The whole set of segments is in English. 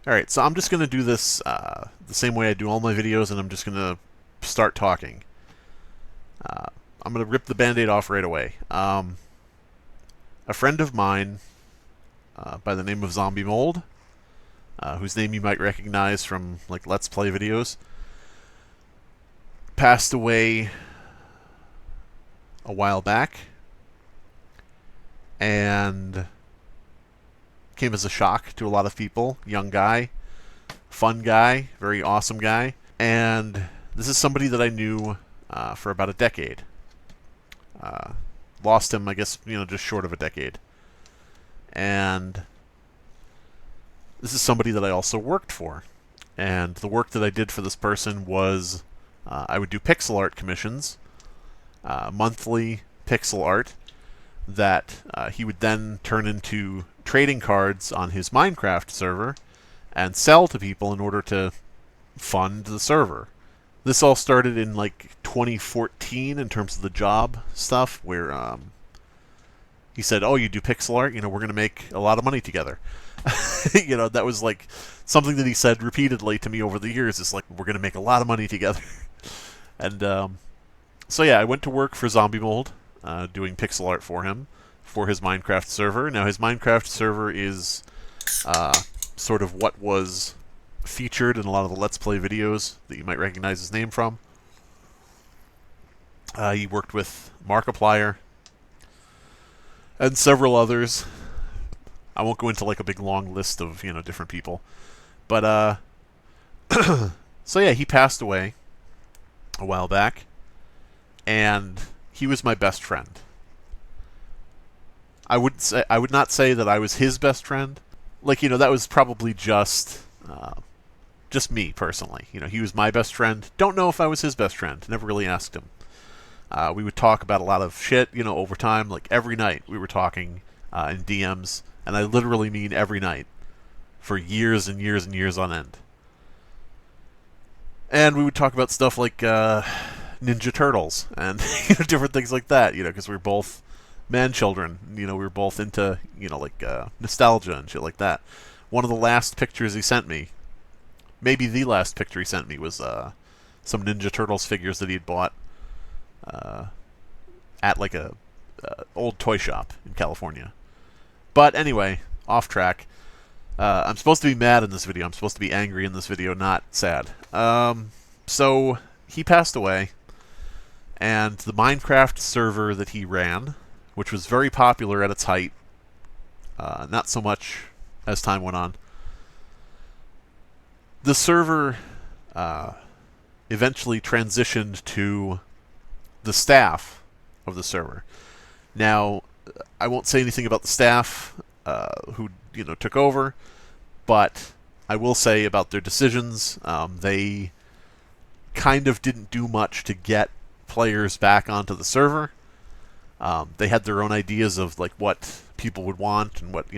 Alright, so I'm just going to do this the same way I do all my videos, and I'm just going to start talking. I'm going to rip the band-aid off right away. A friend of mine by the name of Zombie Mold, whose name you might recognize from like Let's Play videos, passed away a while back, and came as a shock to a lot of people. Young guy, fun guy, very awesome guy, and this is somebody that I knew for about a decade. Lost him, I guess, just short of a decade. And this is somebody that I also worked for. And the work that I did for this person was I would do pixel art commissions, monthly pixel art, that he would then turn into trading cards on his Minecraft server and sell to people in order to fund the server. This all started in like 2014 in terms of the job stuff, where he said, "Oh, you do pixel art? We're going to make a lot of money together." That was like something that he said repeatedly to me over the years. It's like, we're going to make a lot of money together. And so yeah, I went to work for Zombie Mold, doing pixel art for him for his Minecraft server. Now, his Minecraft server is sort of what was featured in a lot of the Let's Play videos that you might recognize his name from. He worked with Markiplier and several others. I won't go into like a big long list of different people, but so yeah, he passed away a while back, and he was my best friend. I would not say that I was his best friend. Like, that was probably just me personally. He was my best friend. Don't know if I was his best friend. Never really asked him. We would talk about a lot of shit, over time. Like, every night we were talking in DMs, and I literally mean every night, for years and years and years on end. And we would talk about stuff like Ninja Turtles and different things like that, because we were both man children. We were both into, like nostalgia and shit like that. One of the last pictures he sent me, maybe the last picture he sent me, was some Ninja Turtles figures that he had bought at like a old toy shop in California. But anyway, off track. I'm supposed to be mad in this video. I'm supposed to be angry in this video, not sad. So he passed away, and the Minecraft server that he ran, which was very popular at its height, not so much as time went on, the server eventually transitioned to the staff of the server. Now, I won't say anything about the staff who took over, but I will say about their decisions. They kind of didn't do much to get players back onto the server. They had their own ideas of like what people would want and what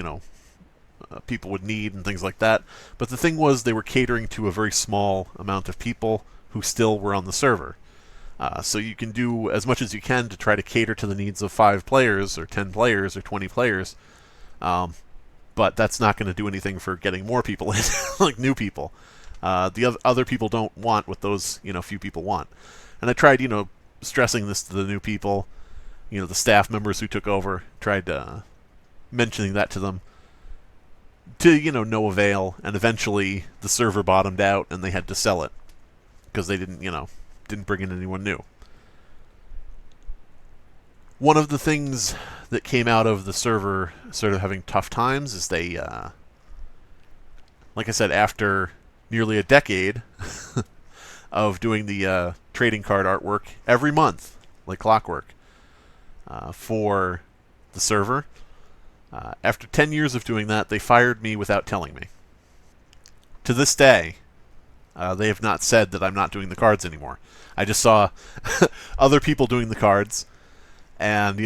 people would need and things like that. But the thing was, they were catering to a very small amount of people who still were on the server. So you can do as much as you can to try to cater to the needs of 5 players or 10 players or 20 players. But that's not going to do anything for getting more people in, like new people. The other people don't want what those few people want. And I tried stressing this to the new people, the staff members who took over. Tried mentioning that to them, to no avail. And eventually the server bottomed out, and they had to sell it because they didn't bring in anyone new. One of the things that came out of the server sort of having tough times is they, like I said, after nearly a decade of doing the trading card artwork every month, like clockwork, for the server, after 10 years of doing that, they fired me without telling me. To this day, they have not said that I'm not doing the cards anymore. I just saw other people doing the cards, and,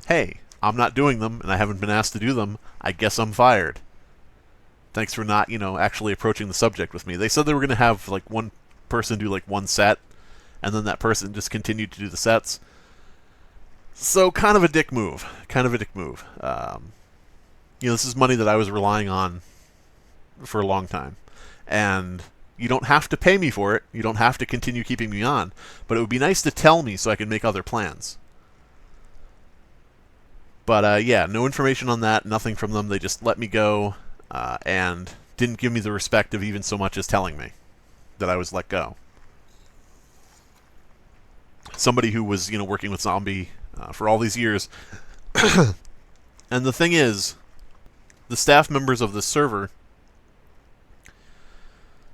hey, I'm not doing them, and I haven't been asked to do them. I guess I'm fired. Thanks for not, actually approaching the subject with me. They said they were going to have, like, one person do, like, one set, and then that person just continued to do the sets. So, kind of a dick move. This is money that I was relying on for a long time. And you don't have to pay me for it. You don't have to continue keeping me on. But it would be nice to tell me so I can make other plans. But yeah, no information on that, nothing from them. They just let me go and didn't give me the respect of even so much as telling me that I was let go. Somebody who was, working with Zombie for all these years. And the thing is, the staff members of this server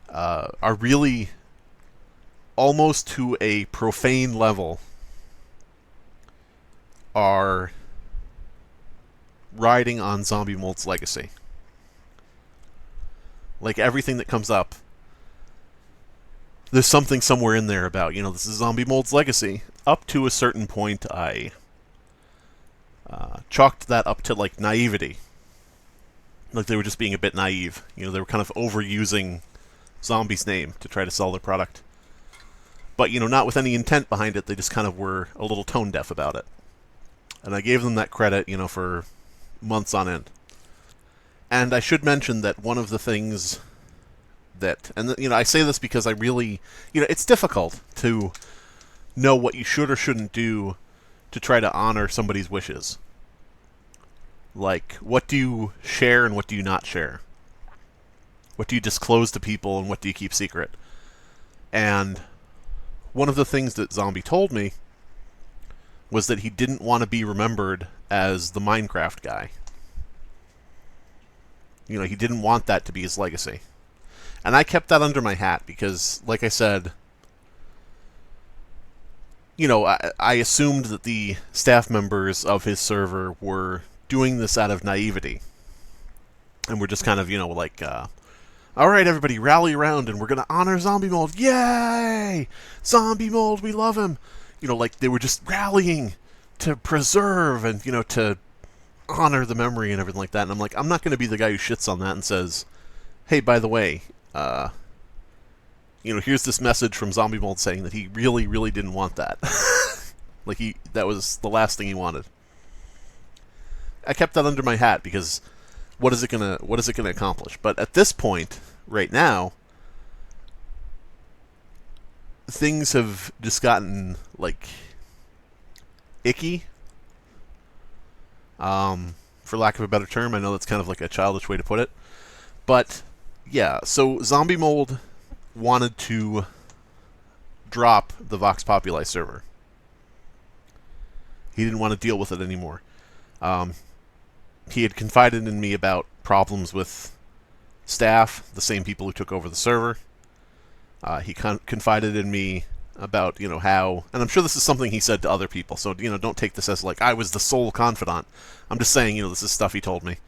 are really almost to a profane level are riding on Zombie Mold's legacy. Like, everything that comes up, there's something somewhere in there about, this is Zombie Mold's legacy. Up to a certain point, I chalked that up to, like, naivety. Like, they were just being a bit naive. They were kind of overusing Zombie's name to try to sell their product. But, not with any intent behind it. They just kind of were a little tone deaf about it. And I gave them that credit, for months on end. And I should mention that one of the things that, and I say this because I really, it's difficult to know what you should or shouldn't do to try to honor somebody's wishes. Like, what do you share and what do you not share? What do you disclose to people and what do you keep secret? And one of the things that Zombie told me was that he didn't want to be remembered as the Minecraft guy. He didn't want that to be his legacy. And I kept that under my hat because, like I said, I assumed that the staff members of his server were doing this out of naivety. And we're just kind of, all right, everybody, rally around and we're going to honor Zombie Mold. Yay! Zombie Mold, we love him. Like they were just rallying to preserve and, to honor the memory and everything like that. And I'm like, I'm not going to be the guy who shits on that and says, hey, by the way, here's this message from Zombie Mold saying that he really, really didn't want that. That was the last thing he wanted. I kept that under my hat because what is it gonna accomplish? But at this point, right now, things have just gotten icky. For lack of a better term, I know that's kind of like a childish way to put it. But yeah, so Zombie Mold wanted to drop the Vox Populi server. He didn't want to deal with it anymore. He had confided in me about problems with staff, the same people who took over the server. He confided in me about, how... And I'm sure this is something he said to other people, so, don't take this as, I was the sole confidant. I'm just saying, this is stuff he told me.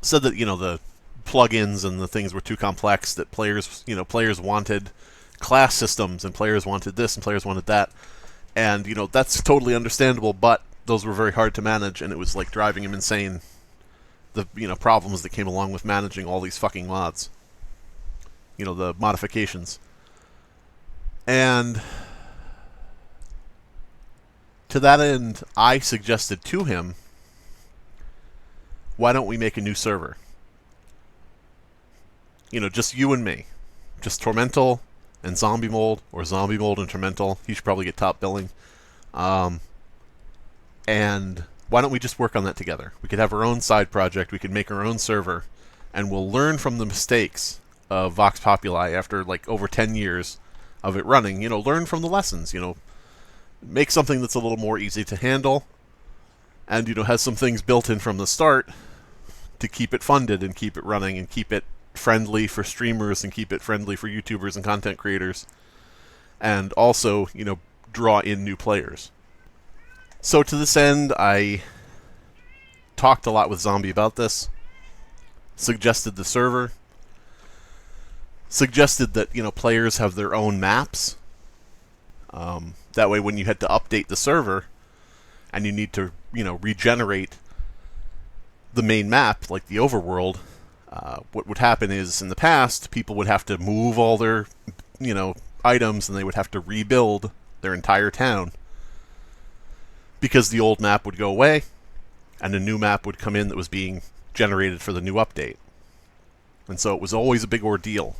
Said that, the plugins and the things were too complex, that players wanted class systems, and players wanted this, and players wanted that. And, that's totally understandable, but those were very hard to manage, and it was, driving him insane. The, problems that came along with managing all these fucking mods. The modifications. And to that end, I suggested to him, why don't we make a new server? Just you and me. Just Tormental and Zombie Mold, or Zombie Mold and Tormental. He should probably get top billing. And why don't we just work on that together? We could have our own side project, we could make our own server, and we'll learn from the mistakes of Vox Populi after, over 10 years of it running. Learn from the lessons, make something that's a little more easy to handle, and, has some things built in from the start to keep it funded and keep it running and keep it friendly for streamers and keep it friendly for YouTubers and content creators, and also, draw in new players. So to this end, I talked a lot with Zombie about this, suggested the server, suggested that, players have their own maps. That way when you had to update the server and you need to, regenerate the main map, like the overworld, what would happen is, in the past, people would have to move all their, items, and they would have to rebuild their entire town. Because the old map would go away, and a new map would come in that was being generated for the new update. And so it was always a big ordeal.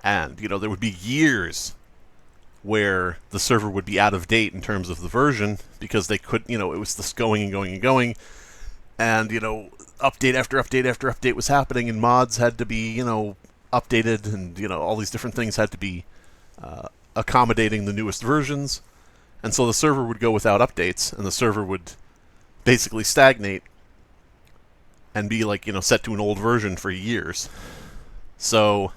And, there would be years where the server would be out of date in terms of the version because they could, it was this going and going and going. And, update after update after update was happening, and mods had to be, updated, and, all these different things had to be accommodating the newest versions. And so the server would go without updates, and the server would basically stagnate and be like, set to an old version for years. So,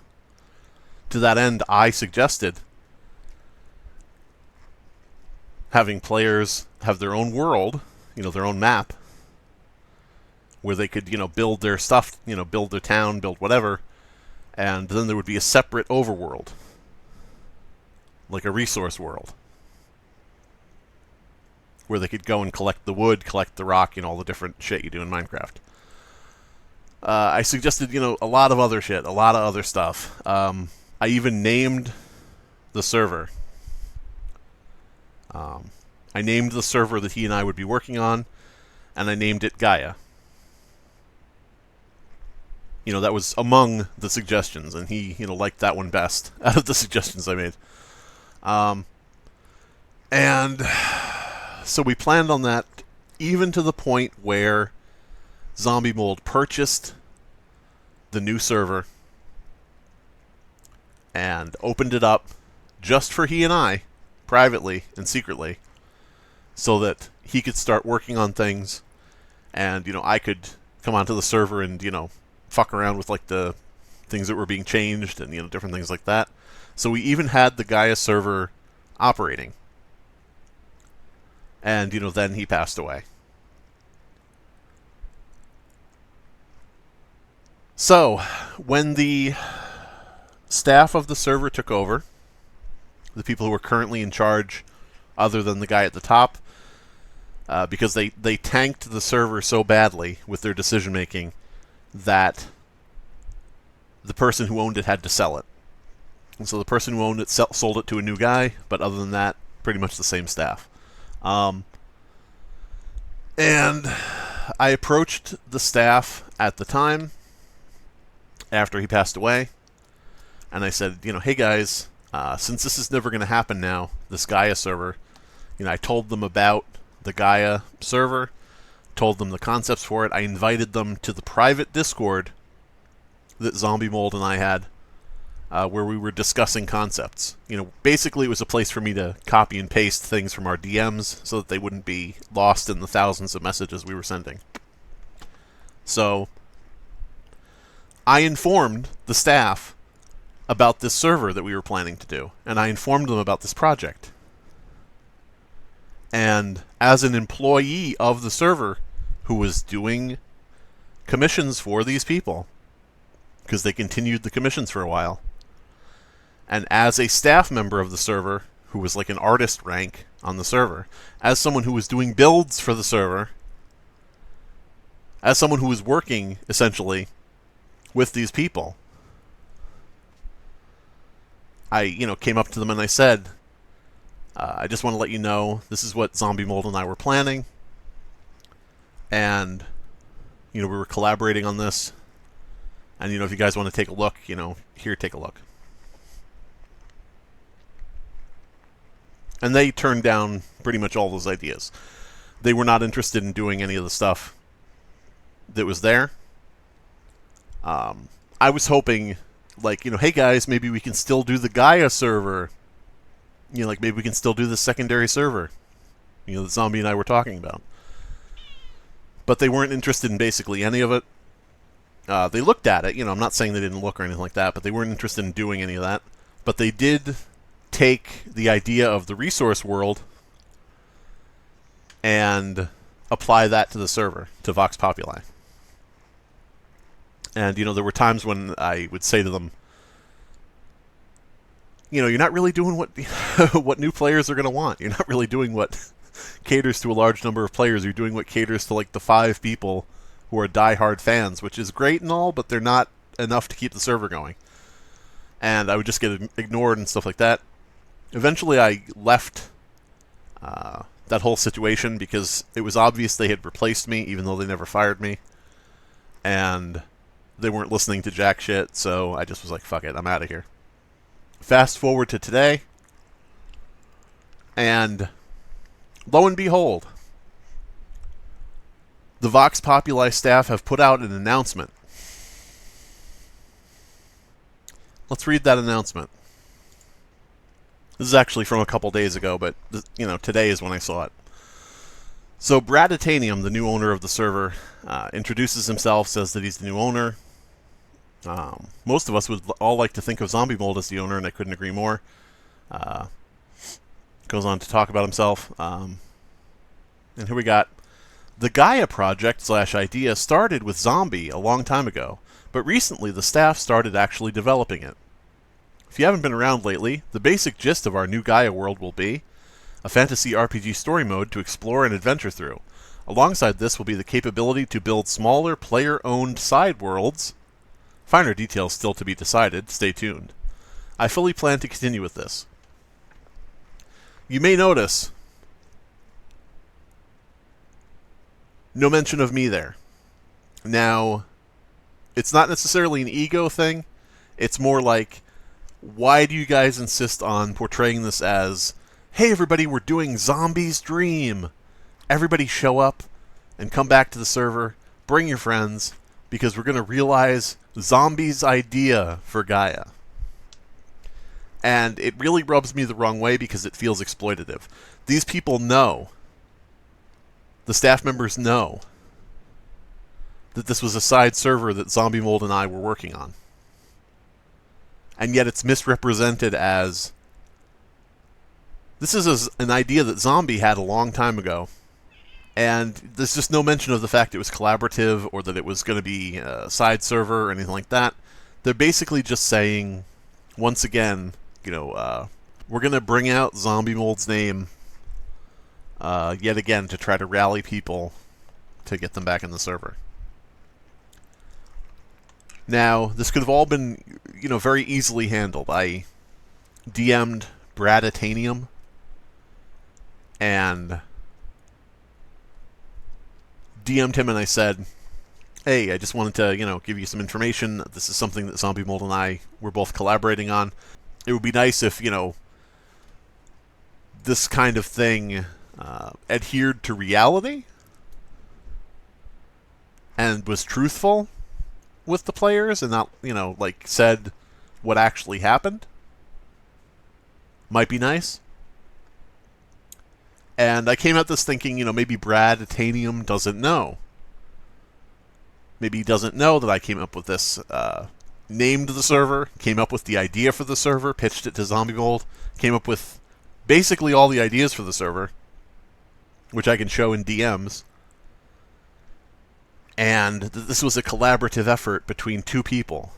to that end, I suggested having players have their own world, their own map, where they could, build their stuff, build their town, build whatever, and then there would be a separate overworld, like a resource world, where they could go and collect the wood, collect the rock, all the different shit you do in Minecraft. I suggested, a lot of other shit, a lot of other stuff. I even named the server. I named the server that he and I would be working on, and I named it Gaia. That was among the suggestions, and he, liked that one best out of the suggestions I made. And so we planned on that, even to the point where Zombie Mold purchased the new server and opened it up just for he and I, privately and secretly, so that he could start working on things, and, I could come onto the server and, fuck around with, like, the things that were being changed and, different things like that. So we even had the Gaia server operating. And, then he passed away. So, when the staff of the server took over, the people who were currently in charge, other than the guy at the top, because they tanked the server so badly with their decision-making that the person who owned it had to sell it. And so the person who owned it sold it to a new guy, but other than that, pretty much the same staff. And I approached the staff at the time, after he passed away, and I said, hey guys, since this is never going to happen now, this Gaia server, I told them about the Gaia server, told them the concepts for it. I invited them to the private Discord that Zombie Mold and I had, where we were discussing concepts. Basically it was a place for me to copy and paste things from our DMs so that they wouldn't be lost in the thousands of messages we were sending. So I informed the staff about this server that we were planning to do, and I informed them about this project. And as an employee of the server who was doing commissions for these people, because they continued the commissions for a while, and as a staff member of the server who was like an artist rank on the server, as someone who was doing builds for the server, as someone who was working, essentially, with these people, I, came up to them and I said, I just want to let you know, this is what Zombie Mold and I were planning, and, we were collaborating on this, and, if you guys want to take a look, here, take a look. And they turned down pretty much all those ideas. They were not interested in doing any of the stuff that was there. I was hoping, like, hey guys, maybe we can still do the Gaia server. Like, maybe we can still do the secondary server, that Zombie and I were talking about. But they weren't interested in basically any of it. They looked at it, I'm not saying they didn't look or anything like that, but they weren't interested in doing any of that. But they did take the idea of the resource world and apply that to the server, to Vox Populi. And, there were times when I would say to them, you're not really doing what what new players are going to want. You're not really doing what caters to a large number of players. You're doing what caters to, like, the 5 people who are diehard fans, which is great and all, but they're not enough to keep the server going. And I would just get ignored and stuff like that. Eventually I left that whole situation because it was obvious they had replaced me, even though they never fired me. and they weren't listening to jack shit, so I just was like, fuck it, I'm out of here. Fast forward to today, and lo and behold, the Vox Populi staff have put out an announcement. Let's read that announcement. This is actually from a couple days ago, but today is when I saw it. So Bradatanium, the new owner of the server, introduces himself, says that he's the new owner. Most of us would all like to think of Zombie Mold as the owner, and I couldn't agree more. Goes on to talk about himself. And here we got, the Gaia project / idea started with Zombie a long time ago, but recently the staff started actually developing it. If you haven't been around lately, the basic gist of our new Gaia world will be a fantasy RPG story mode to explore and adventure through. Alongside this will be the capability to build smaller player-owned side worlds. Finer details still to be decided, stay tuned. I fully plan to continue with this. You may notice no mention of me there. Now, it's not necessarily an ego thing, it's more like, why do you guys insist on portraying this as, hey everybody, we're doing Zombie's Dream. Everybody show up and come back to the server, bring your friends, because we're going to realize Zombie's idea for Gaia. And it really rubs me the wrong way because it feels exploitative. These people know, the staff members know, that this was a side server that Zombie Mold and I were working on. And yet it's misrepresented as, this is an idea that Zombie had a long time ago, and there's just no mention of the fact it was collaborative or that it was going to be a side server or anything like that. They're basically just saying, once again, we're going to bring out Zombie Mold's name yet again to try to rally people to get them back in the server. Now, this could have all been, very easily handled. I DM'd Bradatanium, and DM'd him and I said, hey, I just wanted to, give you some information. This is something that Zombie Mold and I were both collaborating on. It would be nice if, this kind of thing adhered to reality and was truthful with the players and not, said what actually happened. Might be nice. And I came at this thinking, maybe Bradatanium doesn't know. Maybe he doesn't know that I came up with this, named the server, came up with the idea for the server, pitched it to Zombie Mold, came up with basically all the ideas for the server, which I can show in DMs. And this was a collaborative effort between two people.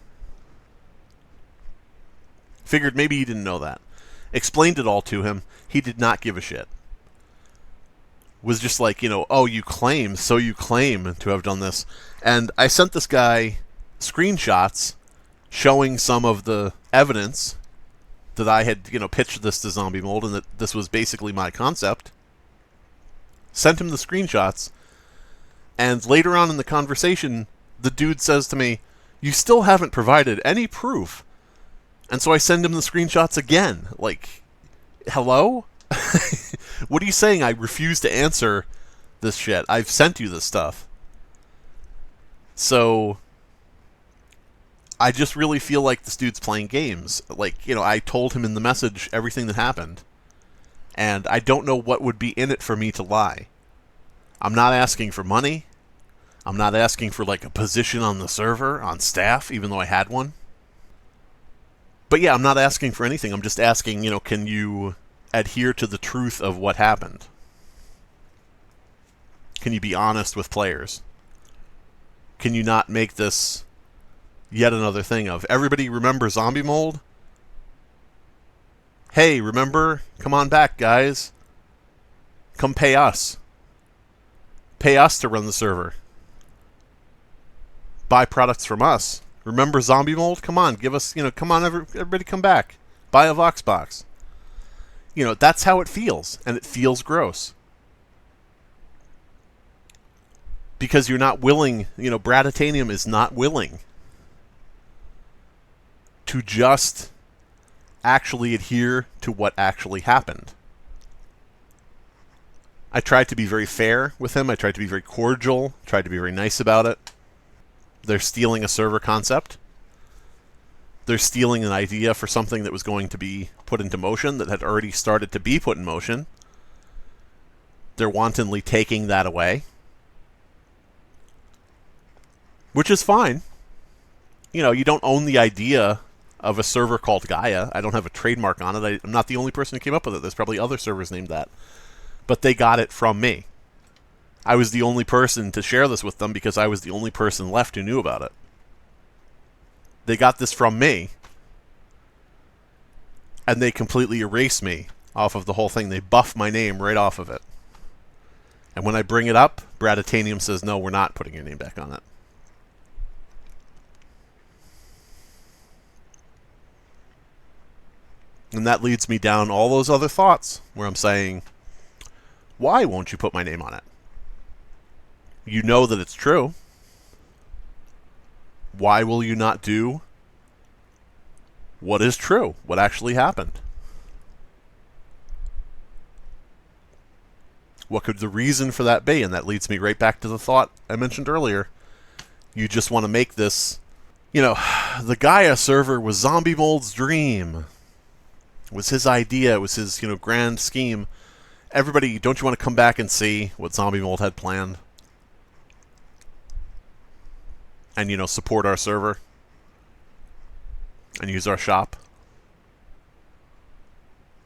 Figured maybe he didn't know that. Explained it all to him. He did not give a shit. Was just like, oh, you claim to have done this. And I sent this guy screenshots showing some of the evidence that I had, pitched this to Zombie Mold and that this was basically my concept. Sent him the screenshots. And later on in the conversation, the dude says to me, you still haven't provided any proof. And so I send him the screenshots again. Like, hello? What are you saying? I refuse to answer this shit. I've sent you this stuff. So, I just really feel like this dude's playing games. Like, I told him in the message everything that happened. And I don't know what would be in it for me to lie. I'm not asking for money. I'm not asking for, a position on the server, on staff, even though I had one. But yeah, I'm not asking for anything. I'm just asking, can you adhere to the truth of what happened? Can you be honest with players? Can you not make this yet another thing of, everybody remember Zombie Mold? Hey, remember? Come on back, guys. Come pay us. Pay us to run the server. Buy products from us. Remember Zombie Mold? Come on, give us, come on, everybody come back. Buy a Vox box. That's how it feels, and it feels gross. Because you're not willing, Bradatanium is not willing to just actually adhere to what actually happened. I tried to be very fair with him. I tried to be very cordial, tried to be very nice about it. They're stealing a server concept. They're stealing an idea for something that was going to be put into motion, that had already started to be put in motion. They're wantonly taking that away. Which is fine. You don't own the idea of a server called Gaia. I don't have a trademark on it. I'm not the only person who came up with it. There's probably other servers named that. But they got it from me. I was the only person to share this with them because I was the only person left who knew about it. They got this from me. And they completely erase me off of the whole thing. They buff my name right off of it. And when I bring it up, Bradatanium says, no, we're not putting your name back on it. And that leads me down all those other thoughts where I'm saying, why won't you put my name on it? You know that it's true. Why will you not do what is true? What actually happened? What could the reason for that be? And that leads me right back to the thought I mentioned earlier. You just want to make this, the Gaia server was Zombie Mold's dream. It was his idea. It was his, grand scheme. Everybody, don't you want to come back and see what Zombie Mold had planned? And, support our server? And use our shop?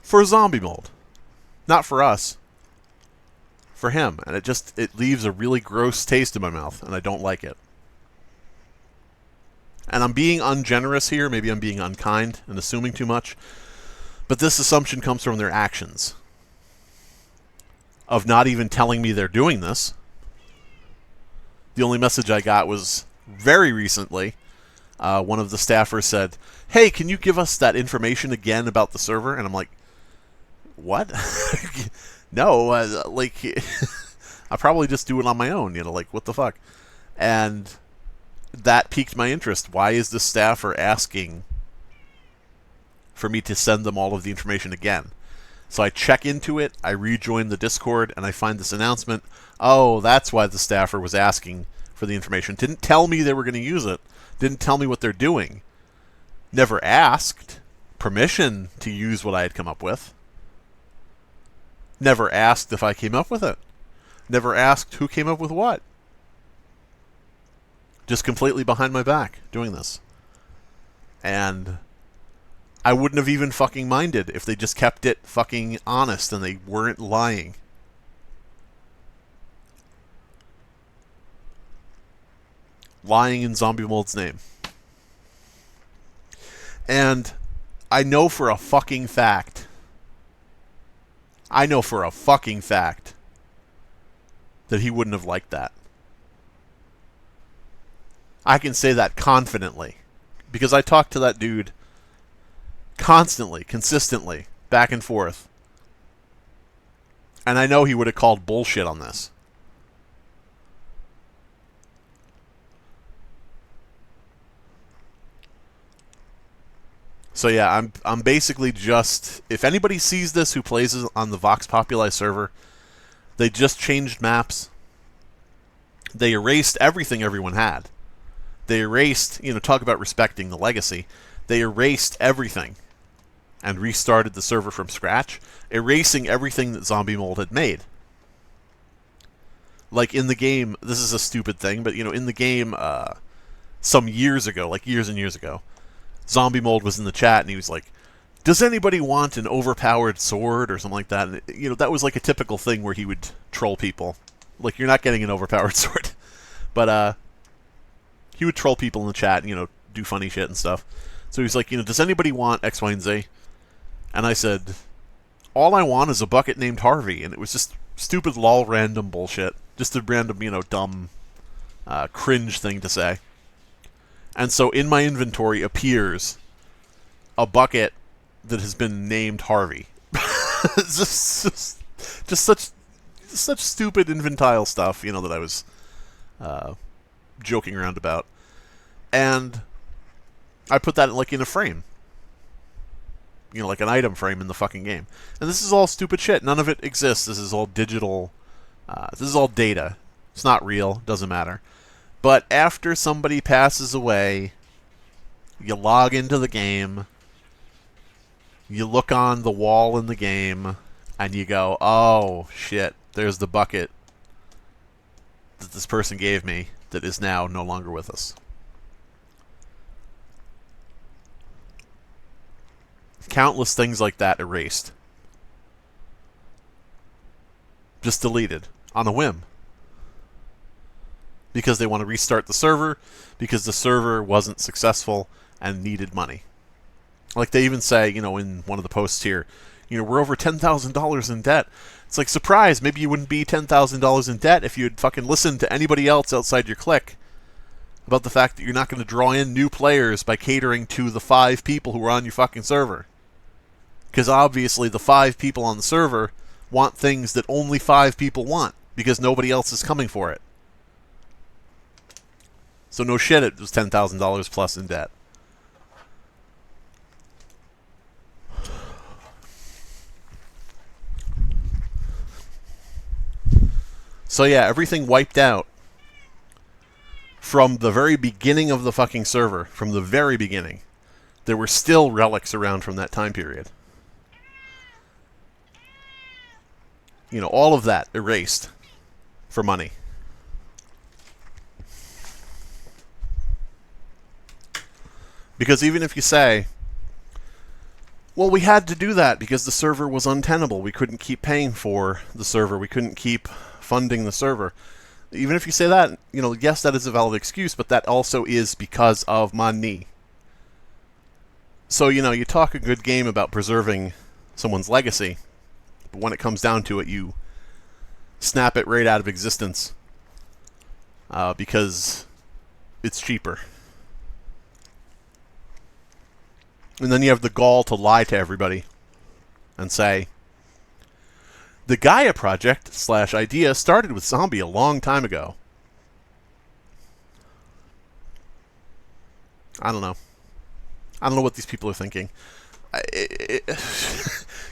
For Zombie Mold. Not for us. For him. And it leaves a really gross taste in my mouth, and I don't like it. And I'm being ungenerous here. Maybe I'm being unkind and assuming too much. But this assumption comes from their actions. Of not even telling me they're doing this. The only message I got was very recently. One of the staffers said, hey, can you give us that information again about the server? And I'm like, what? No, I'll probably just do it on my own, what the fuck? And that piqued my interest. Why is the staffer asking for me to send them all of the information again? So I check into it, I rejoin the Discord, and I find this announcement. Oh, that's why the staffer was asking for the information. Didn't tell me they were going to use it. Didn't tell me what they're doing. Never asked permission to use what I had come up with. Never asked if I came up with it. Never asked who came up with what. Just completely behind my back doing this. And I wouldn't have even fucking minded if they just kept it fucking honest and they weren't lying. Lying in Zombie Mold's name. And I know for a fucking fact. That he wouldn't have liked that. I can say that confidently. Because I talked to that dude constantly, consistently, back and forth. And I know he would have called bullshit on this. So yeah, I'm basically just, if anybody sees this who plays on the Vox Populi server, they just changed maps. They erased everything everyone had. They erased, talk about respecting the legacy. They erased everything and restarted the server from scratch, erasing everything that Zombie Mold had made. Like in the game, this is a stupid thing, but in the game some years ago, like years and years ago, Zombie Mold was in the chat and he was like, does anybody want an overpowered sword or something like that? And, that was like a typical thing where he would troll people. Like, you're not getting an overpowered sword. But he would troll people in the chat and, do funny shit and stuff. So he's like, does anybody want X, Y, and Z? And I said, all I want is a bucket named Harvey. And it was just stupid lol random bullshit. Just a random, dumb, cringe thing to say. And so in my inventory appears a bucket that has been named Harvey. It's just such stupid infantile stuff, that joking around about. And I put that like in a frame. Like an item frame in the fucking game. And this is all stupid shit. None of it exists. This is all digital. This is all data. It's not real. Doesn't matter. But after somebody passes away, you log into the game, you look on the wall in the game, and you go, oh, shit, there's the bucket that this person gave me that is now no longer with us. Countless things like that erased. Just deleted on a whim. Because they want to restart the server, because the server wasn't successful and needed money. Like they even say, in one of the posts here, we're over $10,000 in debt. It's like, surprise, maybe you wouldn't be $10,000 in debt if you'd fucking listened to anybody else outside your clique about the fact that you're not going to draw in new players by catering to the 5 people who are on your fucking server. Because obviously the 5 people on the server want things that only 5 people want, because nobody else is coming for it. So no shit, it was $10,000 plus in debt. So yeah, everything wiped out from the very beginning of the fucking server. From the very beginning. There were still relics around from that time period. All of that erased for money. Because even if you say, well, we had to do that because the server was untenable. We couldn't keep paying for the server. We couldn't keep funding the server. Even if you say that, yes, that is a valid excuse, but that also is because of money. So, you talk a good game about preserving someone's legacy, but when it comes down to it, you snap it right out of existence because it's cheaper. And then you have the gall to lie to everybody and say, the Gaia project / idea started with Zombie a long time ago. I don't know. I don't know what these people are thinking.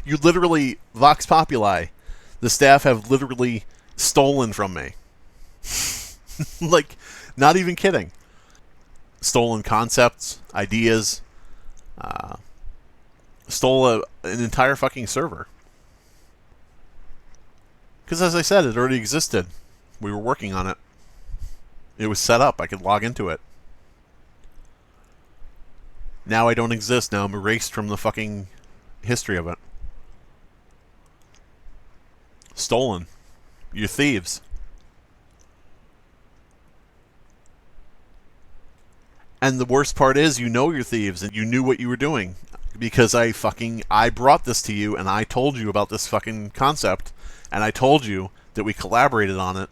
You literally, Vox Populi, the staff have literally stolen from me. Like, not even kidding. Stolen concepts, ideas, stole an entire fucking server. Because as I said, it already existed. We were working on it. It was set up. I could log into it. Now I don't exist. Now I'm erased from the fucking history of it. Stolen. You're thieves. And the worst part is, you're thieves, and you knew what you were doing. Because I brought this to you, and I told you about this fucking concept, and I told you that we collaborated on it,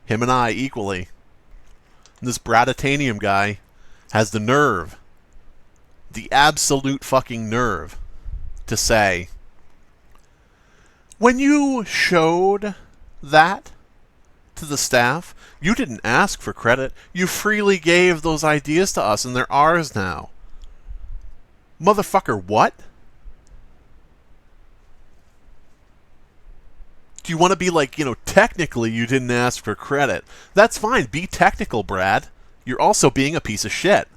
him and I, equally. And this Bradatanium guy has the nerve, the absolute fucking nerve, to say, when you showed that to the staff, you didn't ask for credit. You freely gave those ideas to us, and they're ours now. Motherfucker, what? Do you want to be like, technically you didn't ask for credit? That's fine. Be technical, Brad. You're also being a piece of shit.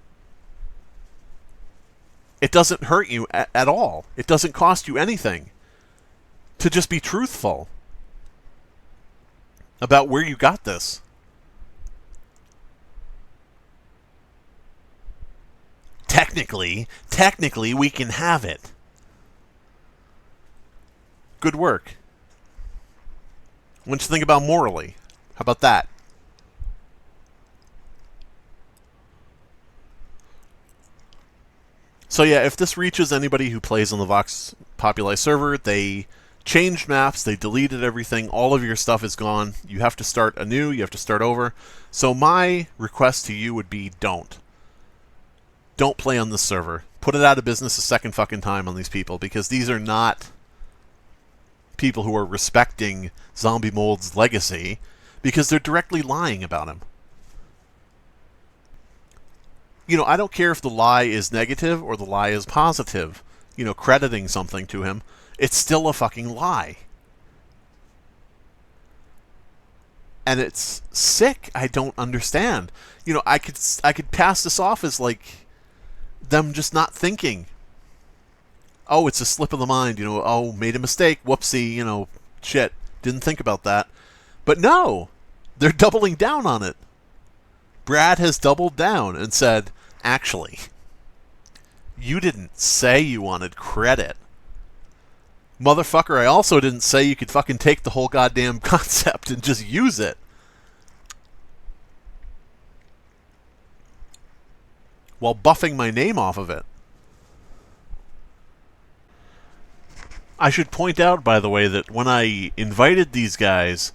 It doesn't hurt you at all. It doesn't cost you anything to just be truthful about where you got this. Technically, we can have it. Good work. What do you think about morally? How about that? So yeah, if this reaches anybody who plays on the Vox Populi server, they changed maps, they deleted everything, all of your stuff is gone. You have to start anew, you have to start over. So my request to you would be don't. Don't play on this server. Put it out of business a second fucking time on these people, because these are not people who are respecting Zombie Mold's legacy, because they're directly lying about him. I don't care if the lie is negative or the lie is positive, crediting something to him. It's still a fucking lie. And it's sick. I don't understand. I could pass this off as like them just not thinking. Oh, it's a slip of the mind, oh, made a mistake, whoopsie, shit, didn't think about that. But no, they're doubling down on it. Brad has doubled down and said, actually, you didn't say you wanted credit. Motherfucker, I also didn't say you could fucking take the whole goddamn concept and just use it. While buffing my name off of it. I should point out, by the way, that when I invited these guys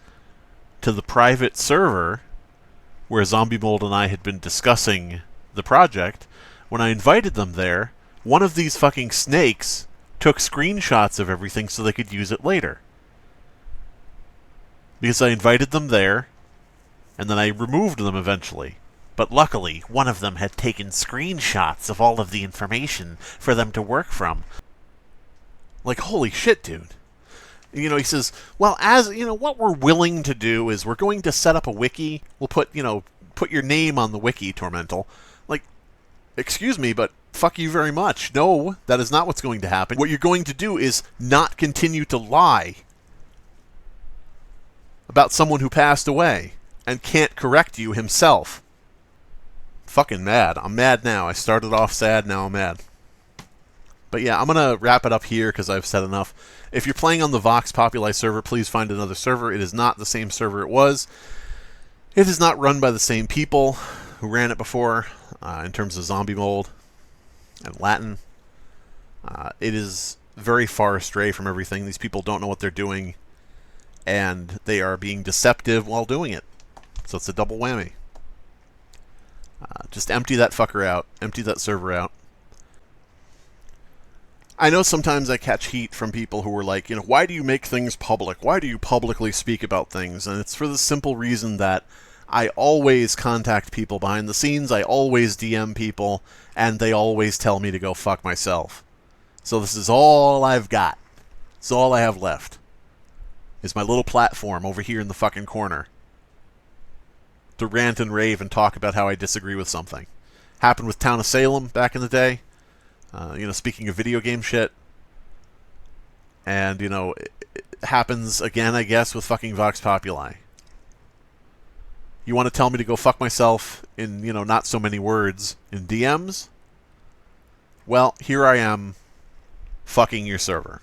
to the private server where Zombie Mold and I had been discussing the project, when I invited them there, one of these fucking snakes took screenshots of everything so they could use it later. Because I invited them there, and then I removed them eventually. But luckily, one of them had taken screenshots of all of the information for them to work from. Like, holy shit, dude. He says, well, what we're willing to do is we're going to set up a wiki. We'll put your name on the wiki, Tormental. Like, excuse me, but fuck you very much. No, that is not what's going to happen. What you're going to do is not continue to lie about someone who passed away and can't correct you himself. Fucking mad. I'm mad now. I started off sad, now I'm mad. But yeah, I'm going to wrap it up here because I've said enough. If you're playing on the Vox Populi server, please find another server. It is not the same server it was. It is not run by the same people who ran it before in terms of zombie mold and Latin. It is very far astray from everything. These people don't know what they're doing, and they are being deceptive while doing it. So it's a double whammy. Just empty that fucker out. Empty that server out. I know sometimes I catch heat from people who are like, why do you make things public? Why do you publicly speak about things? And it's for the simple reason that I always contact people behind the scenes, I always DM people, and they always tell me to go fuck myself. So this is all I've got. It's all I have left. Is my little platform over here in the fucking corner. To rant and rave and talk about how I disagree with something. Happened with Town of Salem back in the day. Speaking of video game shit. And, it happens again, I guess, with fucking Vox Populi. You want to tell me to go fuck myself in, not so many words in DMs? Well, here I am, fucking your server.